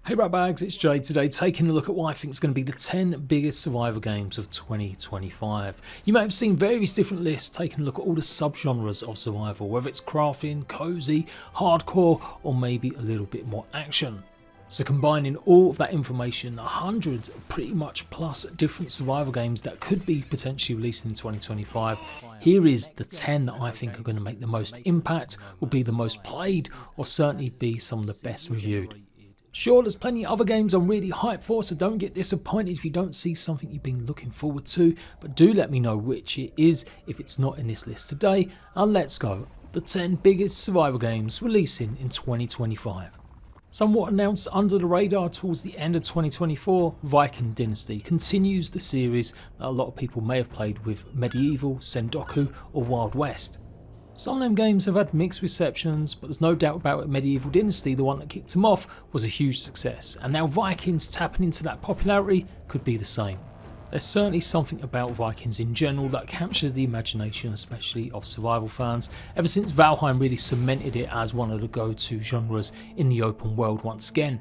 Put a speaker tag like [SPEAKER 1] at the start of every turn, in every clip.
[SPEAKER 1] Hey Ratbags, it's Jade today, taking a look at what I think is going to be the 10 biggest survival games of 2025. You may have seen various different lists taking a look at all the subgenres of survival, whether it's crafting, cozy, hardcore, or maybe a little bit more action. So combining all of that information, 100 pretty much plus different survival games that could be potentially released in 2025, here is the 10 that I think are going to make the most impact, will be the most played, or certainly be some of the best reviewed. Sure, there's plenty of other games I'm really hyped for, so don't get disappointed if you don't see something you've been looking forward to, but do let me know which it is if it's not in this list today, and let's go. The 10 biggest survival games releasing in 2025. Somewhat announced under the radar towards the end of 2024, Viking Dynasty continues the series that a lot of people may have played with Medieval, Sendoku or Wild West. Some of them games have had mixed receptions, but there's no doubt about it, Medieval Dynasty, the one that kicked them off, was a huge success, and now Vikings tapping into that popularity could be the same. There's certainly something about Vikings in general that captures the imagination, especially of survival fans, ever since Valheim really cemented it as one of the go-to genres in the open world once again.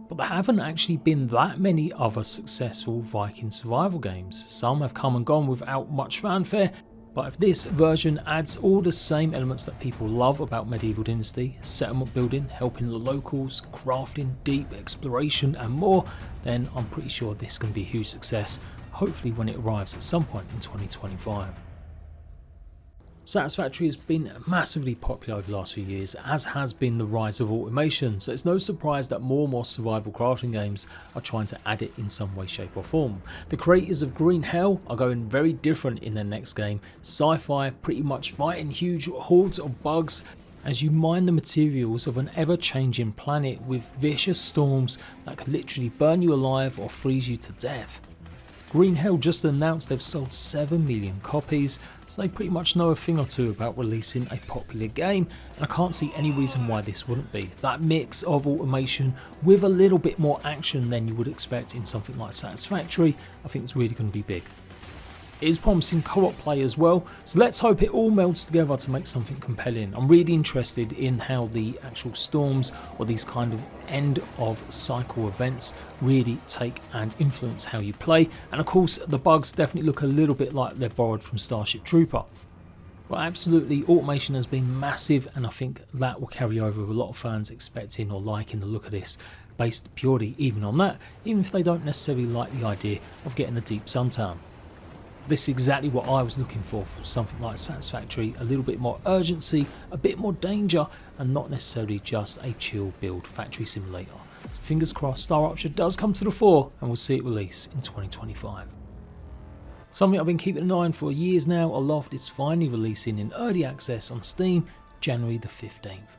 [SPEAKER 1] But there haven't actually been that many other successful Viking survival games. Some have come and gone without much fanfare, but if this version adds all the same elements that people love about Medieval Dynasty, settlement building, helping the locals, crafting, deep exploration and more, then I'm pretty sure this is going to be a huge success, hopefully when it arrives at some point in 2025. Satisfactory has been massively popular over the last few years, as has been the rise of automation, so it's no surprise that more and more survival crafting games are trying to add it in some way, shape or form. The creators of Green Hell are going very different in their next game, sci-fi, pretty much fighting huge hordes of bugs as you mine the materials of an ever-changing planet with vicious storms that could literally burn you alive or freeze you to death. Green Hell just announced they've sold 7 million copies, so they pretty much know a thing or two about releasing a popular game, and I can't see any reason why this wouldn't be. That mix of automation with a little bit more action than you would expect in something like Satisfactory, I think it's really going to be big. It is promising co-op play as well, so let's hope it all melds together to make something compelling. I'm really interested in how the actual storms or these kind of end of cycle events really take and influence how you play, and of course the bugs definitely look a little bit like they're borrowed from Starship Trooper. But absolutely, automation has been massive, and I think that will carry over with a lot of fans expecting or liking the look of this, based purely even on that, even if they don't necessarily like the idea of getting a deep suntan. This is exactly what I was looking for something like Satisfactory, a little bit more urgency, a bit more danger, and not necessarily just a chill build factory simulator. So fingers crossed Star Option does come to the fore and we'll see it release in 2025. Something I've been keeping an eye on for years now, Aloft is finally releasing in early access on Steam, January the 15th.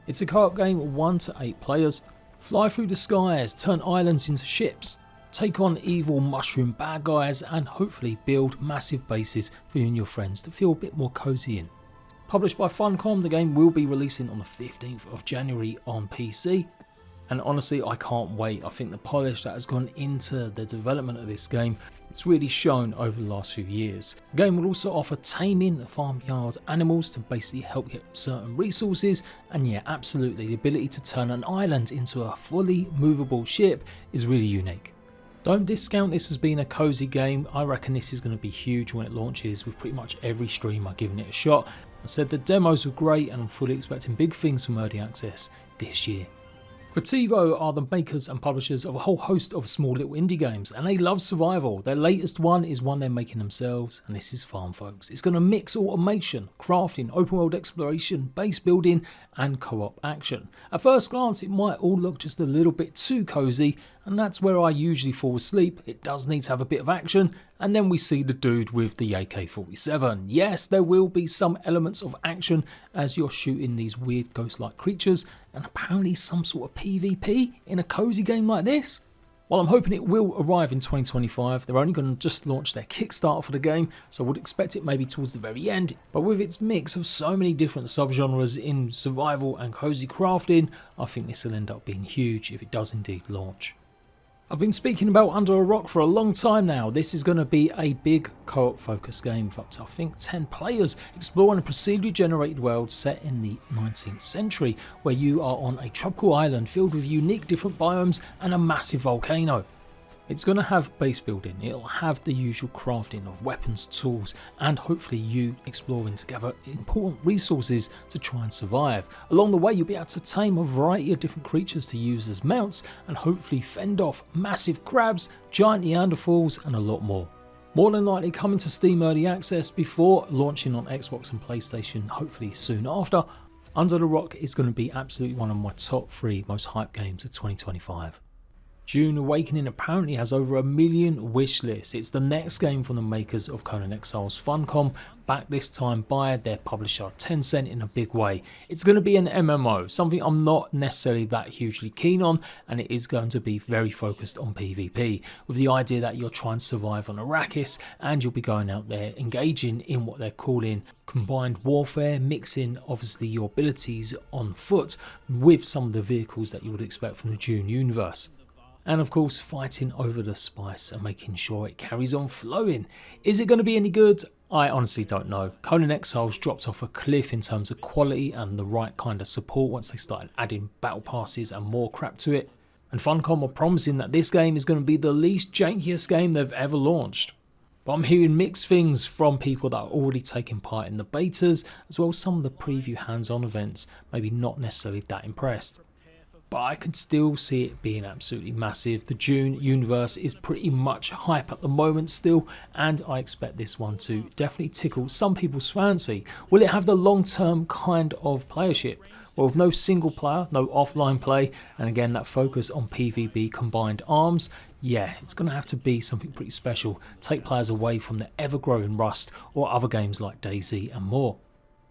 [SPEAKER 1] It's a co-op game of 1 to 8 players, fly through the skies, turn islands into ships, take on evil mushroom bad guys, and hopefully build massive bases for you and your friends to feel a bit more cozy in. Published by Funcom, the game will be releasing on the 15th of January on PC, and honestly I can't wait. I think the polish that has gone into the development of this game, it's really shown over the last few years. The game will also offer taming the farmyard animals to basically help get certain resources, and yeah, absolutely, the ability to turn an island into a fully movable ship is really unique. Don't discount this as being a cozy game. I reckon this is going to be huge when it launches, with pretty much every streamer giving it a shot. I said the demos were great, and I'm fully expecting big things from early access this year. Creativo are the makers and publishers of a whole host of small little indie games, and they love survival. Their latest one is one they're making themselves, and this is Farm Folks. It's going to mix automation, crafting, open world exploration, base building and co-op action. At first glance it might all look just a little bit too cozy, and that's where I usually fall asleep. It does need to have a bit of action, and then we see the dude with the AK-47. Yes, there will be some elements of action as you're shooting these weird ghost-like creatures, and apparently some sort of PvP in a cozy game like this. While I'm hoping it will arrive in 2025, they're only going to just launch their Kickstarter for the game, so I would expect it maybe towards the very end. But with its mix of so many different subgenres in survival and cozy crafting, I think this will end up being huge if it does indeed launch. I've been speaking about Under a Rock for a long time now. This is going to be a big co-op focused game for up to I think 10 players, exploring a procedurally generated world set in the 19th century, where you are on a tropical island filled with unique different biomes and a massive volcano. It's going to have base building, it'll have the usual crafting of weapons, tools, and hopefully you exploring together important resources to try and survive. Along the way you'll be able to tame a variety of different creatures to use as mounts and hopefully fend off massive crabs, giant Neanderthals and a lot more. More than likely coming to Steam Early Access before launching on Xbox and PlayStation hopefully soon after. Under the Rock is going to be absolutely one of my top 3 most hyped games of 2025. Dune Awakening apparently has over 1 million wish lists. It's the next game from the makers of Conan Exiles Funcom, backed this time by their publisher Tencent in a big way. It's going to be an MMO, something I'm not necessarily that hugely keen on, and it is going to be very focused on PvP, with the idea that you're trying to survive on Arrakis and you'll be going out there engaging in what they're calling combined warfare, mixing obviously your abilities on foot with some of the vehicles that you would expect from the Dune universe. And of course fighting over the spice and making sure it carries on flowing. Is it going to be any good? I honestly don't know. Conan Exiles dropped off a cliff in terms of quality and the right kind of support once they started adding battle passes and more crap to it. And Funcom are promising that this game is going to be the least jankiest game they've ever launched. But I'm hearing mixed things from people that are already taking part in the betas, as well as some of the preview hands-on events, maybe not necessarily that impressed. But I can still see it being absolutely massive. The Dune universe is pretty much hype at the moment still, and I expect this one to definitely tickle some people's fancy. Will it have the long-term kind of playership? Well, with no single player, no offline play, and again that focus on PvP combined arms, yeah, it's going to have to be something pretty special. Take players away from the ever-growing Rust or other games like DayZ and more.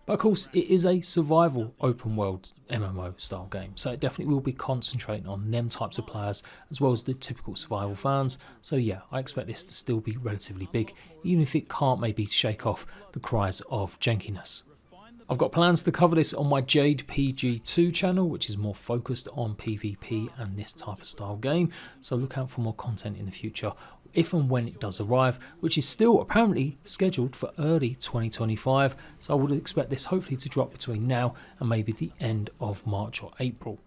[SPEAKER 1] But of course it is a survival open world MMO style game, so it definitely will be concentrating on them types of players as well as the typical survival fans. So yeah, I expect this to still be relatively big, even if it can't maybe shake off the cries of jankiness. I've got plans to cover this on my Jade PG 2 channel, which is more focused on PvP and this type of style game, so look out for more content in the future if and when it does arrive, which is still apparently scheduled for early 2025, so I would expect this hopefully to drop between now and maybe the end of March or April.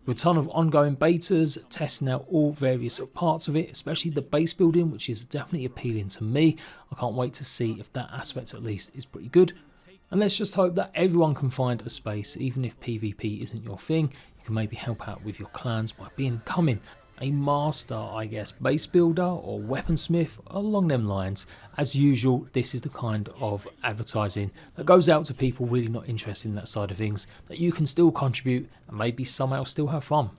[SPEAKER 1] With a ton of ongoing betas, testing out all various parts of it, especially the base building, which is definitely appealing to me. I can't wait to see if that aspect at least is pretty good. And let's just hope that everyone can find a space, even if PvP isn't your thing. You can maybe help out with your clans by becoming a master, I guess, base builder or weaponsmith, along them lines. As usual, this is the kind of advertising that goes out to people really not interested in that side of things, that you can still contribute and maybe somehow still have fun.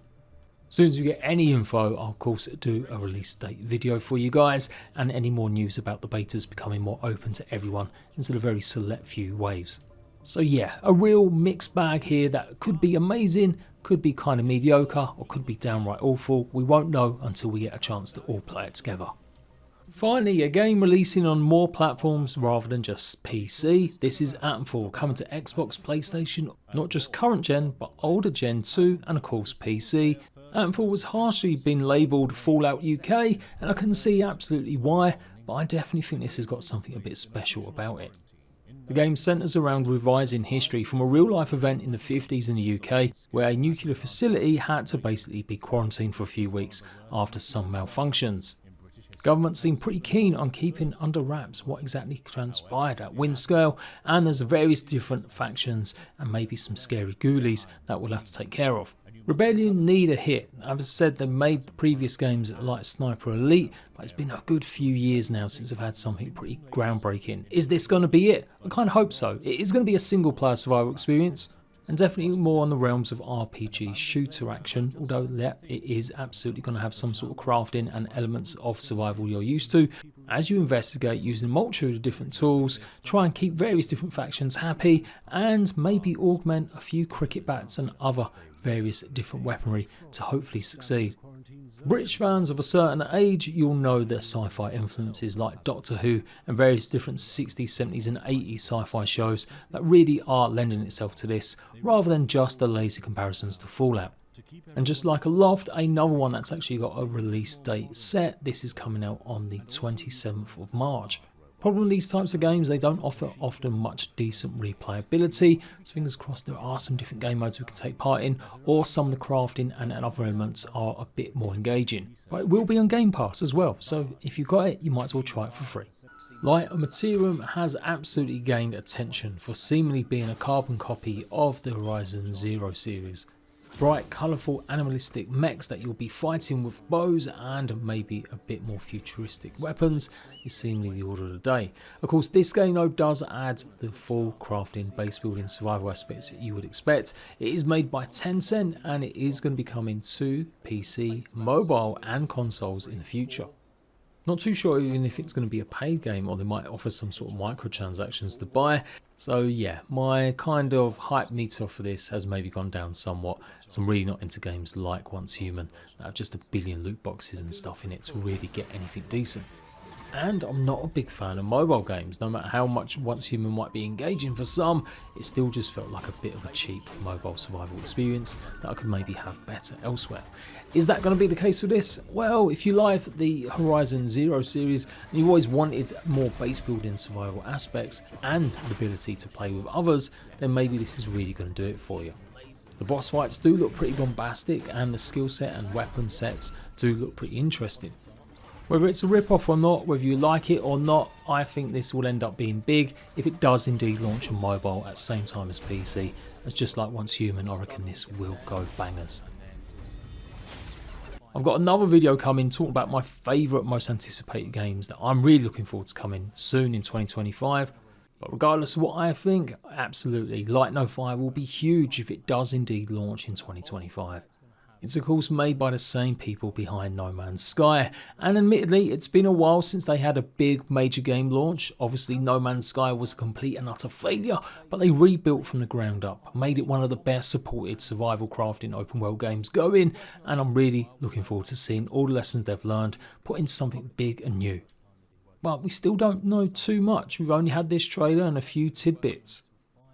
[SPEAKER 1] As soon as we get any info, I'll of course do a release date video for you guys, and any more news about the betas becoming more open to everyone instead of very select few waves. So yeah, a real mixed bag here that could be amazing, could be kind of mediocre, or could be downright awful. We won't know until we get a chance to all play it together. Finally, a game releasing on more platforms rather than just PC. This is Atomfall, coming to Xbox, PlayStation, not just current gen, but older gen too, and of course PC. Atomfall was harshly been labelled Fallout UK, and I can see absolutely why, but I definitely think this has got something a bit special about it. The game centres around revising history from a real life event in the 50s in the UK, where a nuclear facility had to basically be quarantined for a few weeks after some malfunctions. The government seemed pretty keen on keeping under wraps what exactly transpired at Windscale, and there's various different factions and maybe some scary ghoulies that we'll have to take care of. Rebellion need a hit. As I said, they made the previous games like Sniper Elite, but it's been a good few years now since they've had something pretty groundbreaking. Is this going to be it? I kind of hope so. It is going to be a single player survival experience, and definitely more on the realms of RPG shooter action, although yeah, it is absolutely going to have some sort of crafting and elements of survival you're used to. As you investigate using a multitude of different tools, try and keep various different factions happy, and maybe augment a few cricket bats and other various different weaponry to hopefully succeed. British fans of a certain age, you'll know their sci-fi influences like Doctor Who and various different 60s, 70s and 80s sci-fi shows that really are lending itself to this, rather than just the lazy comparisons to Fallout. And just like a loft, another one that's actually got a release date set. This is coming out on the 27th of March. Problem with these types of games, they don't offer often much decent replayability, so fingers crossed there are some different game modes we can take part in, or some of the crafting and other elements are a bit more engaging. But it will be on Game Pass as well, so if you got it, you might as well try it for free. Light Materium has absolutely gained attention for seemingly being a carbon copy of the Horizon Zero series. Bright, colourful, animalistic mechs that you'll be fighting with bows and maybe a bit more futuristic weapons is seemingly the order of the day. Of course, this game though does add the full crafting, base building, survival aspects that you would expect. It is made by Tencent and it is going to be coming to PC, mobile and consoles in the future. Not too sure even if it's going to be a paid game or they might offer some sort of microtransactions to buy. So yeah, my kind of hype meter for this has maybe gone down somewhat. So I'm really not into games like Once Human that have just a billion loot boxes and stuff in it to really get anything decent. And I'm not a big fan of mobile games. No matter how much Once Human might be engaging for some, it still just felt like a bit of a cheap mobile survival experience that I could maybe have better elsewhere. Is that going to be the case with this? Well, if you like the Horizon Zero series and you've always wanted more base building survival aspects and the ability to play with others, then maybe this is really going to do it for you. The boss fights do look pretty bombastic and the skill set and weapon sets do look pretty interesting. Whether it's a rip-off or not, whether you like it or not, I think this will end up being big if it does indeed launch on mobile at the same time as PC. As just like Once Human, I reckon this will go bangers. I've got another video coming talking about my favourite, most anticipated games that I'm really looking forward to coming soon in 2025. But regardless of what I think, absolutely, Light No Fire will be huge if it does indeed launch in 2025. It's of course made by the same people behind No Man's Sky, and admittedly it's been a while since they had a big major game launch. Obviously No Man's Sky was a complete and utter failure, but they rebuilt from the ground up, made it one of the best supported survival crafting open world games going, and I'm really looking forward to seeing all the lessons they've learned put into something big and new. But we still don't know too much, we've only had this trailer and a few tidbits.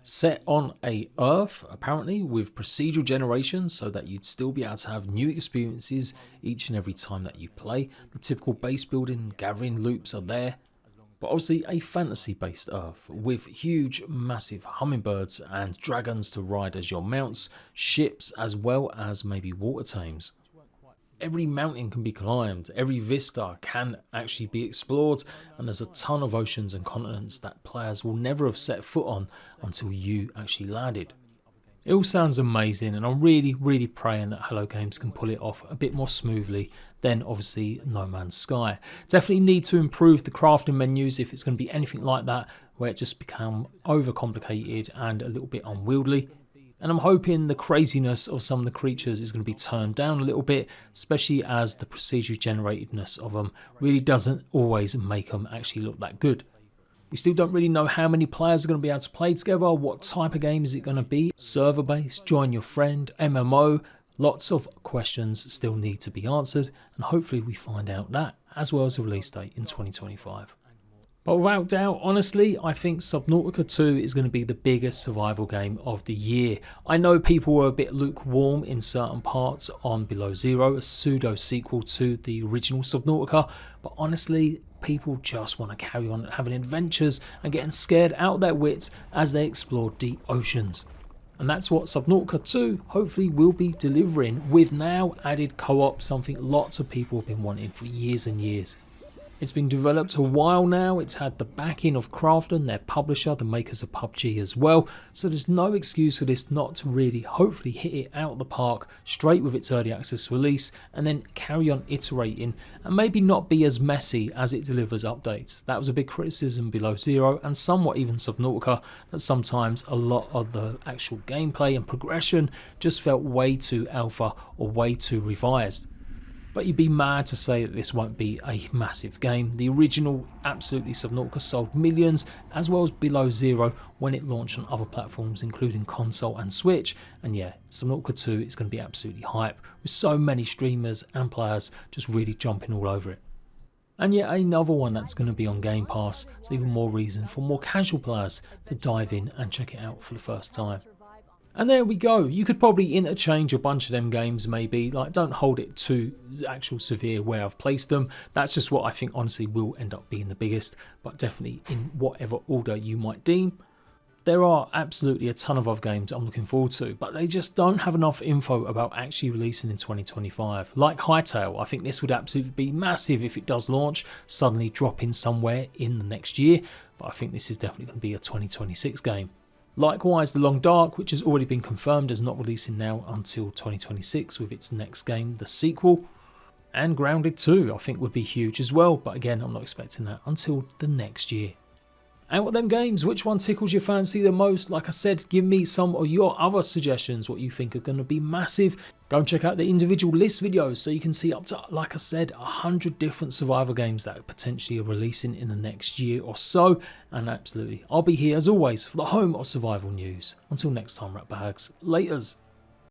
[SPEAKER 1] Set on a Earth, apparently, with procedural generation so that you'd still be able to have new experiences each and every time that you play. The typical base building and gathering loops are there. But obviously a fantasy based Earth with huge massive hummingbirds and dragons to ride as your mounts, ships as well as maybe water tames. Every mountain can be climbed, every vista can actually be explored, and there's a ton of oceans and continents that players will never have set foot on until you actually landed. It all sounds amazing, and I'm really praying that Hello Games can pull it off a bit more smoothly than obviously No Man's Sky. Definitely need to improve the crafting menus if it's going to be anything like that, where it just become overcomplicated and a little bit unwieldy. And I'm hoping the craziness of some of the creatures is going to be turned down a little bit, especially as the procedurally generatedness of them really doesn't always make them actually look that good. We still don't really know how many players are going to be able to play together, what type of game is it going to be, server based, join your friend, MMO, lots of questions still need to be answered, and hopefully we find out that, as well as a release date in 2025. But without doubt, honestly, I think Subnautica 2 is going to be the biggest survival game of the year. I know people were a bit lukewarm in certain parts on Below Zero, a pseudo sequel to the original Subnautica, but honestly, people just want to carry on having adventures and getting scared out of their wits as they explore deep oceans. And that's what Subnautica 2 hopefully will be delivering, with now added co-op, something lots of people have been wanting for years and years. It's been developed a while now, it's had the backing of Krafton, their publisher, the makers of PUBG as well, so there's no excuse for this not to really hopefully hit it out of the park straight with its early access release and then carry on iterating and maybe not be as messy as it delivers updates. That was a big criticism Below Zero and somewhat even Subnautica, that sometimes a lot of the actual gameplay and progression just felt way too alpha or way too revised. But you'd be mad to say that this won't be a massive game. The original absolutely Subnautica sold millions, as well as Below Zero when it launched on other platforms including console and Switch, and yeah, Subnautica 2 is going to be absolutely hype with so many streamers and players just really jumping all over it. And yet another one that's going to be on Game Pass, so even more reason for more casual players to dive in and check it out for the first time. And there we go. You could probably interchange a bunch of them games maybe. Like, don't hold it to actual severe where I've placed them. That's just what I think honestly will end up being the biggest, but definitely in whatever order you might deem. There are absolutely a ton of other games I'm looking forward to, but they just don't have enough info about actually releasing in 2025. Like Hytale, I think this would absolutely be massive if it does launch, suddenly drop in somewhere in the next year, but I think this is definitely going to be a 2026 game. Likewise, The Long Dark, which has already been confirmed as not releasing now until 2026 with its next game, the sequel. And Grounded 2, I think would be huge as well, but again, I'm not expecting that until the next year. And what them games, which one tickles your fancy the most? Like I said, give me some of your other suggestions, what you think are going to be massive. Go and check out the individual list videos so you can see up to, like I said, 100 different survival games that potentially are releasing in the next year or so. And absolutely, I'll be here as always for the home of survival news. Until next time, RATBAGGERS, laters.